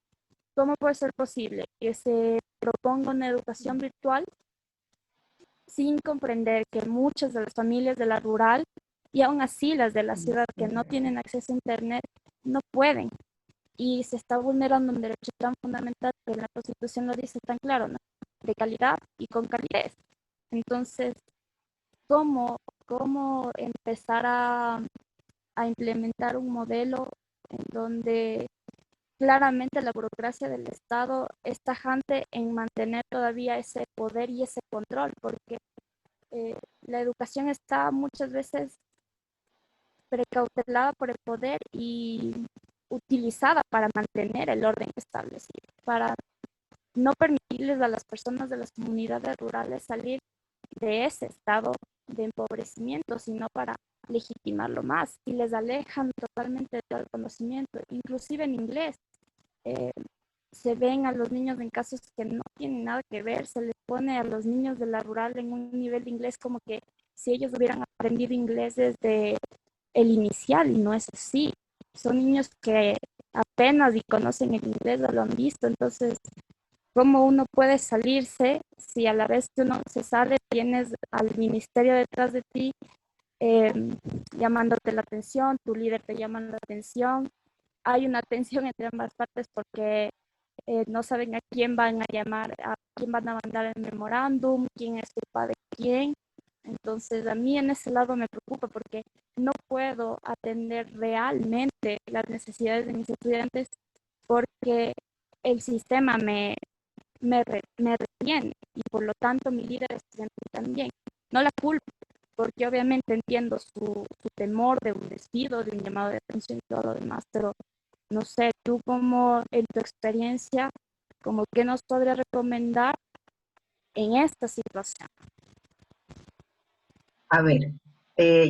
¿cómo puede ser posible que se proponga una educación virtual sin comprender que muchas de las familias de la rural y aún así las de la ciudad que no tienen acceso a Internet no pueden? Y se está vulnerando un derecho tan fundamental que la Constitución lo dice tan claro, ¿no? De calidad y con calidez. Entonces, ¿cómo empezar a implementar un modelo en donde claramente la burocracia del Estado es tajante en mantener todavía ese poder y ese control? Porque la educación está muchas veces precautelada por el poder y utilizada para mantener el orden establecido, para no permitirles a las personas de las comunidades rurales salir de ese estado de empobrecimiento, sino para legitimarlo más, y les alejan totalmente del conocimiento, inclusive en inglés. Eh, Se ven a los niños en casos que no tienen nada que ver, se les pone a los niños de la rural en un nivel de inglés como que si ellos hubieran aprendido inglés desde el inicial, y no es así. Son niños que apenas y conocen el inglés o lo han visto. Entonces, ¿cómo uno puede salirse si a la vez que uno se sale tienes al ministerio detrás de ti eh, llamándote la atención, tu líder te llama la atención? Hay una tensión entre ambas partes porque no saben a quién van a llamar, a quién van a mandar el memorándum, quién es culpa de quién. Entonces, a mí en ese lado me preocupa porque no puedo atender realmente las necesidades de mis estudiantes porque el sistema me retiene, y por lo tanto mi líder estudiantil también. No la culpo, porque obviamente entiendo su temor de un despido, de un llamado de atención y todo lo demás, pero no sé, tú como en tu experiencia, como qué nos podrías recomendar en esta situación. A ver,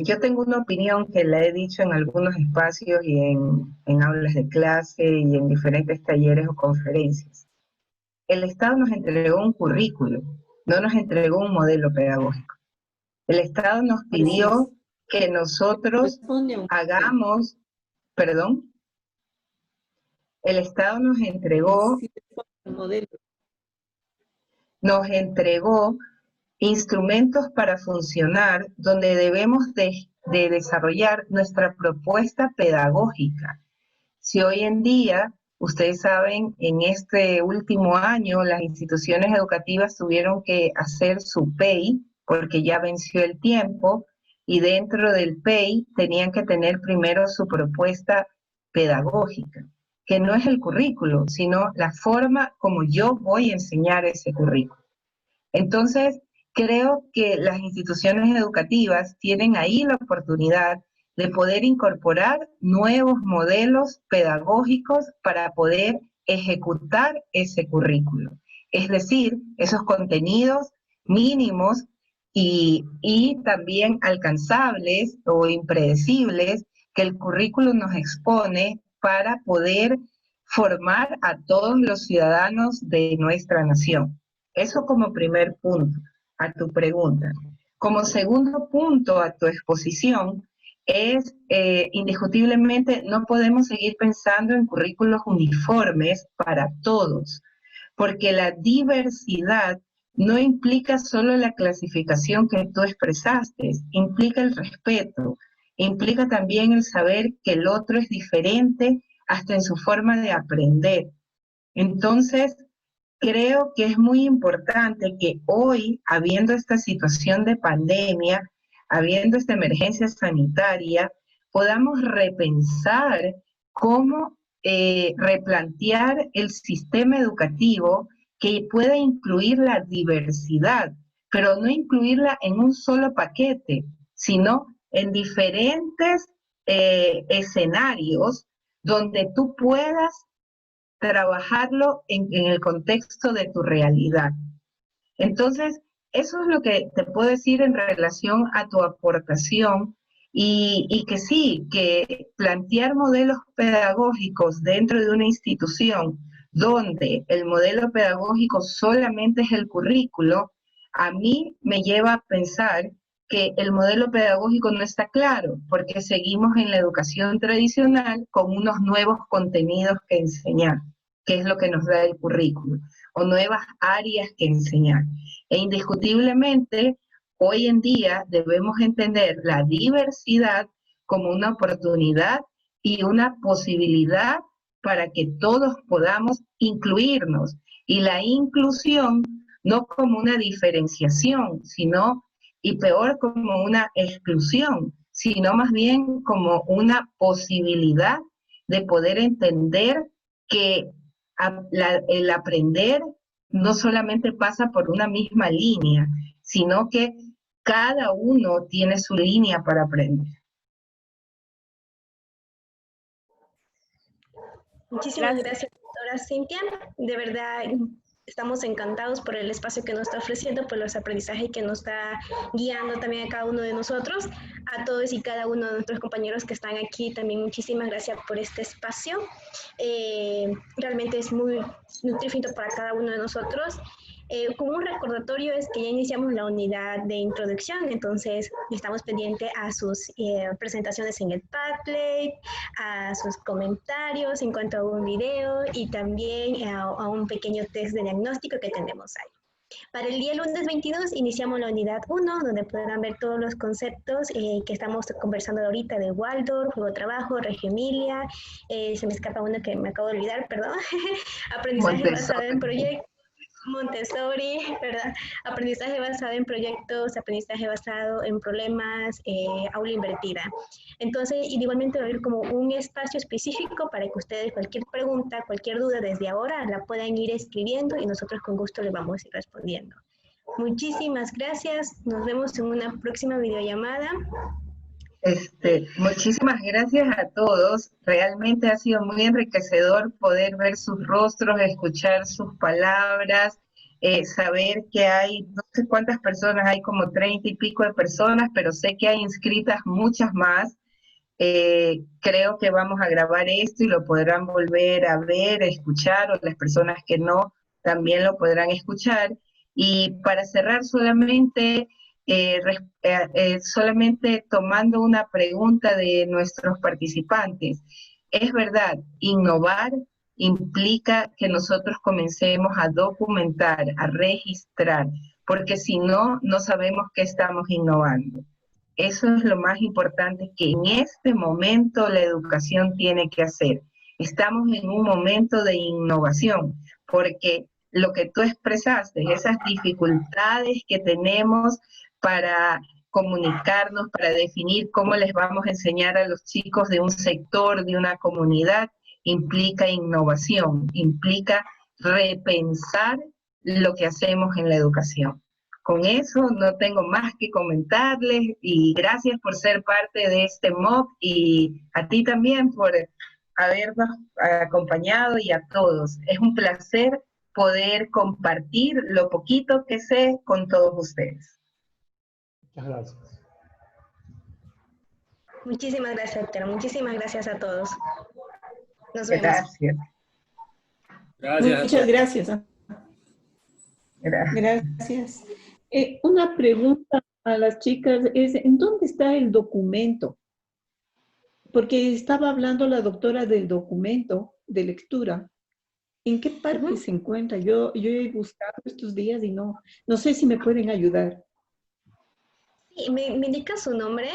yo tengo una opinión que la he dicho en algunos espacios y en aulas de clase y en diferentes talleres o conferencias. El Estado nos entregó un currículo, no nos entregó un modelo pedagógico. El Estado nos pidió que nosotros hagamos, perdón, el Estado nos entregó instrumentos para funcionar donde debemos de desarrollar nuestra propuesta pedagógica. Si hoy en día, ustedes saben, en este último año las instituciones educativas tuvieron que hacer su PEI porque ya venció el tiempo, y dentro del PEI tenían que tener primero su propuesta pedagógica, que no es el currículo, sino la forma como yo voy a enseñar ese currículo. Entonces, creo que las instituciones educativas tienen ahí la oportunidad de poder incorporar nuevos modelos pedagógicos para poder ejecutar ese currículo. Es decir, esos contenidos mínimos y también alcanzables o impredecibles que el currículo nos expone para poder formar a todos los ciudadanos de nuestra nación. Eso como primer punto a tu pregunta. Como segundo punto a tu exposición es, indiscutiblemente, no podemos seguir pensando en currículos uniformes para todos, porque la diversidad no implica solo la clasificación que tú expresaste, implica el respeto, implica también el saber que el otro es diferente hasta en su forma de aprender. Entonces, creo que es muy importante que hoy, habiendo esta situación de pandemia, habiendo esta emergencia sanitaria, podamos repensar cómo replantear el sistema educativo que pueda incluir la diversidad, pero no incluirla en un solo paquete, sino en diferentes escenarios donde tú puedas trabajarlo en el contexto de tu realidad. Entonces, eso es lo que te puedo decir en relación a tu aportación, y que sí, que plantear modelos pedagógicos dentro de una institución donde el modelo pedagógico solamente es el currículo, a mí me lleva a pensar que el modelo pedagógico no está claro, porque seguimos en la educación tradicional con unos nuevos contenidos que enseñar, que es lo que nos da el currículo, o nuevas áreas que enseñar. E indiscutiblemente, hoy en día debemos entender la diversidad como una oportunidad y una posibilidad para que todos podamos incluirnos. Y la inclusión no como una diferenciación, sino, y peor, como una exclusión, sino más bien como una posibilidad de poder entender que el aprender no solamente pasa por una misma línea, sino que cada uno tiene su línea para aprender. Muchísimas gracias, doctora Cintia. De verdad, estamos encantados por el espacio que nos está ofreciendo, por los aprendizajes que nos está guiando también a cada uno de nosotros, a todos y cada uno de nuestros compañeros que están aquí. También muchísimas gracias por este espacio. Realmente es muy nutrífero para cada uno de nosotros. Como un recordatorio es que ya iniciamos la unidad de introducción, entonces estamos pendientes a sus presentaciones en el Padlet, a sus comentarios en cuanto a un video y también a un pequeño test de diagnóstico que tenemos ahí. Para el día lunes 22 iniciamos la unidad 1, donde podrán ver todos los conceptos que estamos conversando ahorita de Waldorf, juego trabajo, Reggio Emilia, se me escapa uno que me acabo de olvidar, perdón, aprendizaje basado en proyectos. Montessori, ¿verdad? Aprendizaje basado en proyectos, aprendizaje basado en problemas, aula invertida. Entonces, y igualmente va a haber como un espacio específico para que ustedes cualquier pregunta, cualquier duda desde ahora la puedan ir escribiendo y nosotros con gusto les vamos a ir respondiendo. Muchísimas gracias. Nos vemos en una próxima videollamada. Muchísimas gracias a todos. Realmente ha sido muy enriquecedor poder ver sus rostros, escuchar sus palabras, saber que hay, no sé cuántas personas, hay como 30 y pico de personas, pero sé que hay inscritas muchas más. Creo que vamos a grabar esto y lo podrán volver a ver, a escuchar, o las personas que no, también lo podrán escuchar. Y para cerrar solamente... solamente tomando una pregunta de nuestros participantes. Es verdad, innovar implica que nosotros comencemos a documentar, a registrar, porque si no, no sabemos qué estamos innovando. Eso es lo más importante que en este momento la educación tiene que hacer. Estamos en un momento de innovación, porque lo que tú expresaste, esas dificultades que tenemos para comunicarnos, para definir cómo les vamos a enseñar a los chicos de un sector, de una comunidad, implica innovación, implica repensar lo que hacemos en la educación. Con eso no tengo más que comentarles y gracias por ser parte de este MOOC y a ti también por habernos acompañado y a todos. Es un placer poder compartir lo poquito que sé con todos ustedes. Muchas gracias. Muchísimas gracias, doctora. Muchísimas gracias a todos. Nos vemos. Gracias. Gracias. Muchas gracias. Gracias. Una pregunta a las chicas es, ¿en dónde está el documento? Porque estaba hablando la doctora del documento de lectura. ¿En qué parte se encuentra? Yo he buscado estos días y no sé si me pueden ayudar. Sí, me indica su nombre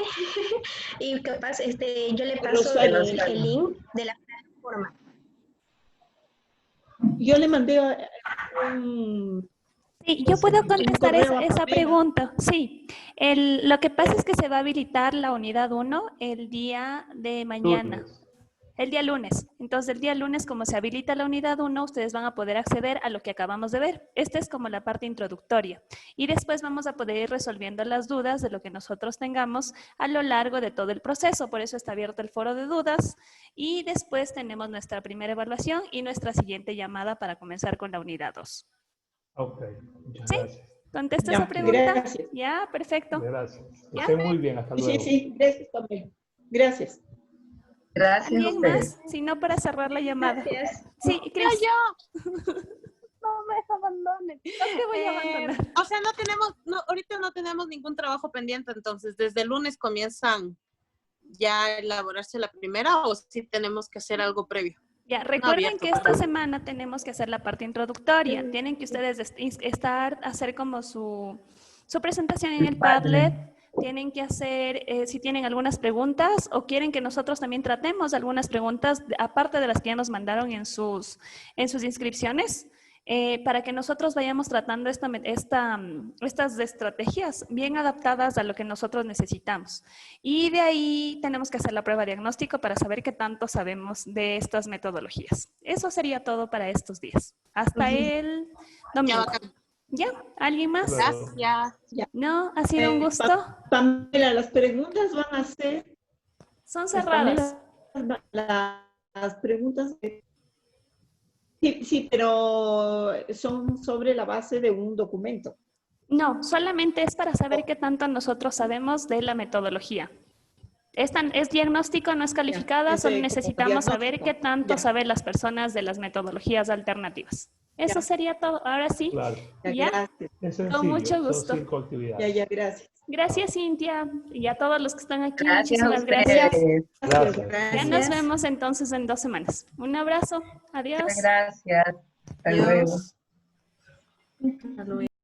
y capaz yo le paso el link de la plataforma. Yo le mandé Sí, yo puedo contestar esa pregunta. Sí, lo que pasa es que se va a habilitar la unidad 1 el día de mañana. El día lunes. Entonces, el día lunes, como se habilita la unidad 1, ustedes van a poder acceder a lo que acabamos de ver. Esta es como la parte introductoria. Y después vamos a poder ir resolviendo las dudas de lo que nosotros tengamos a lo largo de todo el proceso. Por eso está abierto el foro de dudas. Y después tenemos nuestra primera evaluación y nuestra siguiente llamada para comenzar con la unidad 2. Ok, muchas gracias. ¿Contesta Ya, esa pregunta? gracias. Ya, perfecto. Gracias. Que Ya. esté muy bien. Hasta luego. Sí, sí, gracias también. Gracias. Gracias a ¿Alguien ustedes. más? Si no, para cerrar la llamada. Gracias. Sí, Cris. No me abandonen. No te voy a abandonar. O sea, ahorita no tenemos ningún trabajo pendiente, entonces, ¿desde el lunes comienzan ya a elaborarse la primera o sí tenemos que hacer algo previo? Ya, recuerden abierto, que esta perdón. semana tenemos que hacer la parte introductoria. Tienen que ustedes hacer como su presentación en el Padlet. Tienen que hacer, si tienen algunas preguntas o quieren que nosotros también tratemos algunas preguntas, aparte de las que ya nos mandaron en sus inscripciones, para que nosotros vayamos tratando estas estrategias bien adaptadas a lo que nosotros necesitamos. Y de ahí tenemos que hacer la prueba de diagnóstico para saber qué tanto sabemos de estas metodologías. Eso sería todo para estos días. Hasta el domingo. ¿Ya? ¿Alguien más? Claro. Gracias. ¿No? ¿Ha sido un gusto? Pamela, las preguntas van a ser... Son cerradas. Las preguntas... Sí, pero son sobre la base de un documento. No, solamente es para saber qué tanto nosotros sabemos de la metodología. Es diagnóstico, no es calificada, Ya, solo como necesitamos saber diagnóstico. qué tanto Ya. saben las personas de las metodologías alternativas. Eso sería todo. Ahora sí. Claro. ¿Ya? Gracias. Es sencillo. Con mucho Son gusto. 5 actividades. Ya, gracias. Gracias, Cintia. Y a todos los que están aquí, Gracias a muchísimas gracias. ustedes. Gracias. Ya nos vemos entonces en 2 semanas. Un abrazo. Adiós. Gracias. Hasta Adiós. luego. Hasta luego.